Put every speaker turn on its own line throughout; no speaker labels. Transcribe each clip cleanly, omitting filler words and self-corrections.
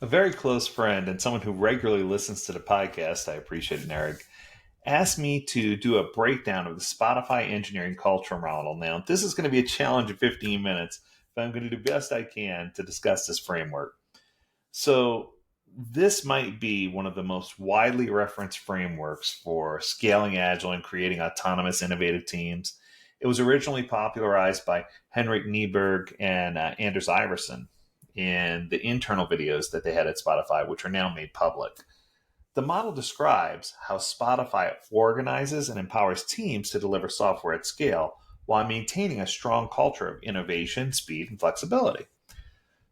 A very close friend and someone who regularly listens to the podcast, I appreciate it, Henrik, asked me to do a breakdown of the Spotify engineering culture model. Now, this is going to be a challenge of 15 minutes, but I'm going to do the best I can to discuss this framework. So, this might be one of the most widely referenced frameworks for scaling Agile and creating autonomous, innovative teams. It was originally popularized by Henrik Kniberg and Anders Ivarsson in the internal videos that they had at Spotify, which are now made public. The model describes how Spotify organizes and empowers teams to deliver software at scale while maintaining a strong culture of innovation, speed, and flexibility.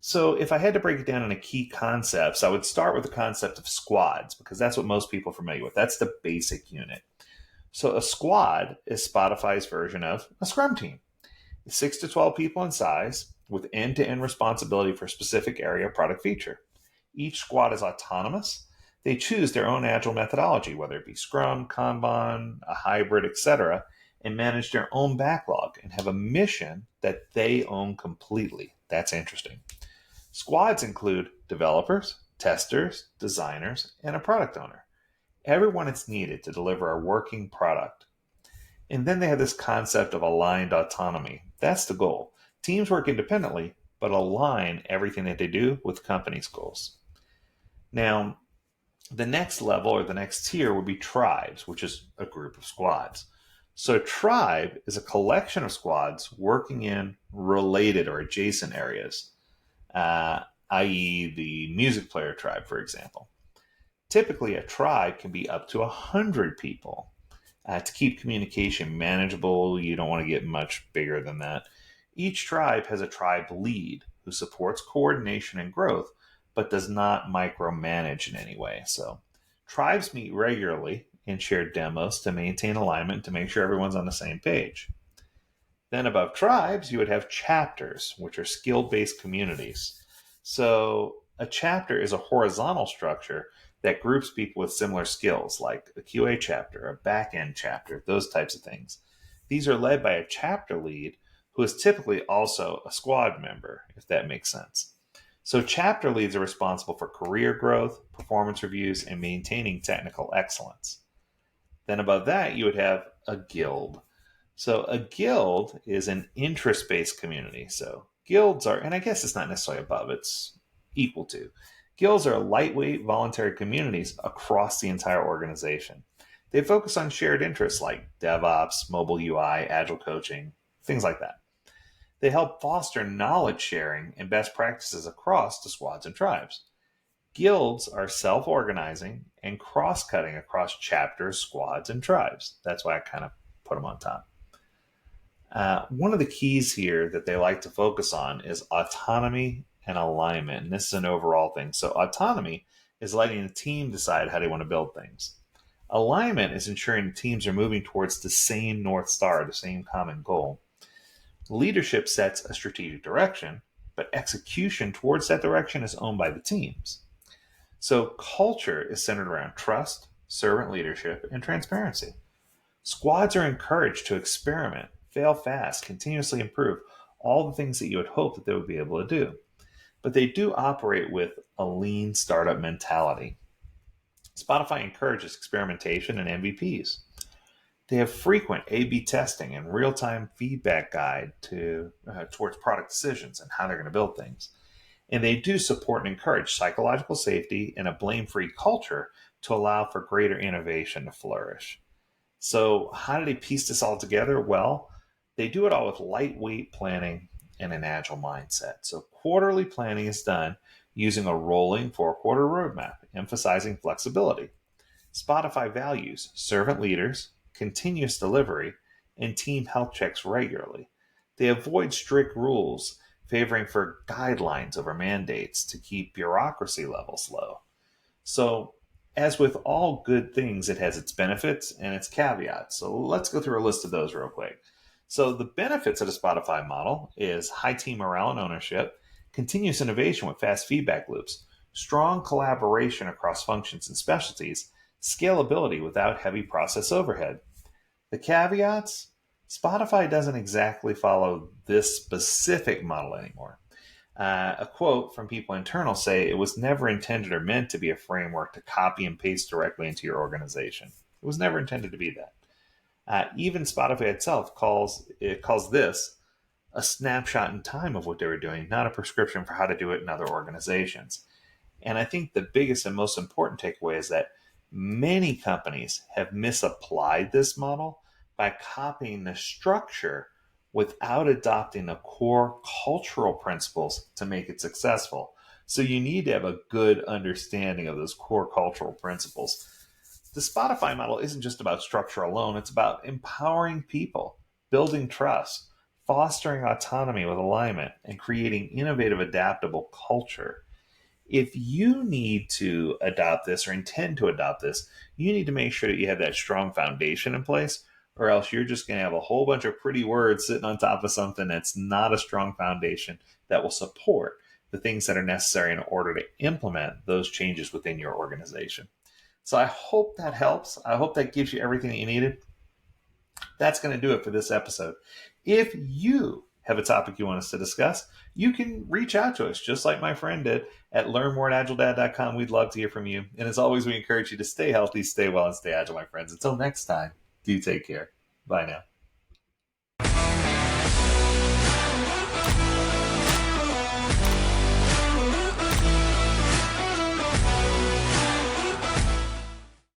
So, if I had to break it down into key concepts, I would start with the concept of squads because that's what most people are familiar with. That's the basic unit. So, a squad is Spotify's version of a scrum team. It's 6 to 12 people in size with end to end responsibility for a specific area or product feature. Each squad is autonomous. They choose their own agile methodology, whether it be Scrum, Kanban, a hybrid, etc., and manage their own backlog and have a mission that they own completely. That's interesting. Squads include developers, testers, designers, and a product owner. Everyone is needed to deliver a working product. And then they have this concept of aligned autonomy. That's the goal. Teams work independently, but align everything that they do with company's goals. Now, the next level or the next tier would be tribes, which is a group of squads. So, a tribe is a collection of squads working in related or adjacent areas, i.e., the music player tribe, for example. Typically, a tribe can be up to 100 people. To keep communication manageable, you don't want to get much bigger than that. Each tribe has a tribe lead who supports coordination and growth, but does not micromanage in any way. So, tribes meet regularly and share demos to maintain alignment to make sure everyone's on the same page. Then, above tribes, you would have chapters, which are skill based communities. So, a chapter is a horizontal structure that groups people with similar skills, like a QA chapter, a back-end chapter, those types of things. These are led by a chapter lead who is typically also a squad member, if that makes sense. So chapter leads are responsible for career growth, performance reviews, and maintaining technical excellence. Then above that, you would have a guild. So a guild is an interest-based community. So guilds are, and I guess it's not necessarily above, it's equal to. Guilds are lightweight voluntary communities across the entire organization. They focus on shared interests like DevOps, mobile UI, agile coaching, things like that. They help foster knowledge sharing and best practices across the squads and tribes. Guilds are self-organizing and cross-cutting across chapters, squads, and tribes. That's why I kind of put them on top. One of the keys here that they like to focus on is autonomy and alignment. And this is an overall thing. So autonomy is letting the team decide how they want to build things. Alignment is ensuring the teams are moving towards the same North Star, the same common goal. Leadership sets a strategic direction, but execution towards that direction is owned by the teams. So culture is centered around trust, servant leadership, and transparency. Squads are encouraged to experiment, fail fast, continuously improve, all the things that you would hope that they would be able to do. But they do operate with a lean startup mentality. Spotify encourages experimentation and MVPs. They have frequent A/B testing and real-time feedback guide towards product decisions and how they're going to build things. And they do support and encourage psychological safety and a blame-free culture to allow for greater innovation to flourish. So how do they piece this all together? Well, they do it all with lightweight planning and an agile mindset. So quarterly planning is done using a rolling 4-quarter roadmap, emphasizing flexibility. Spotify values servant leaders, continuous delivery, and team health checks regularly. They avoid strict rules, favoring for guidelines over mandates to keep bureaucracy levels low. So, as with all good things, it has its benefits and its caveats. So let's go through a list of those real quick. So the benefits of the Spotify model is high team morale and ownership, continuous innovation with fast feedback loops, strong collaboration across functions and specialties, scalability without heavy process overhead. The caveats, Spotify doesn't exactly follow this specific model anymore. A quote from people internal say it was never intended or meant to be a framework to copy and paste directly into your organization. It was never intended to be that. Even Spotify itself calls this a snapshot in time of what they were doing, not a prescription for how to do it in other organizations. And I think the biggest and most important takeaway is that many companies have misapplied this model by copying the structure without adopting the core cultural principles to make it successful. So you need to have a good understanding of those core cultural principles. The Spotify model isn't just about structure alone, it's about empowering people, building trust, fostering autonomy with alignment, and creating innovative, adaptable culture. If you need to adopt this or intend to adopt this, you need to make sure that you have that strong foundation in place, or else you're just going to have a whole bunch of pretty words sitting on top of something that's not a strong foundation that will support the things that are necessary in order to implement those changes within your organization. So I hope that helps. I hope that gives you everything that you needed. That's going to do it for this episode. If you have a topic you want us to discuss, you can reach out to us, just like my friend did, at learnmore@agiledad.com. We'd love to hear from you. And as always, we encourage you to stay healthy, stay well, and stay agile, my friends. Until next time, do take care. Bye now.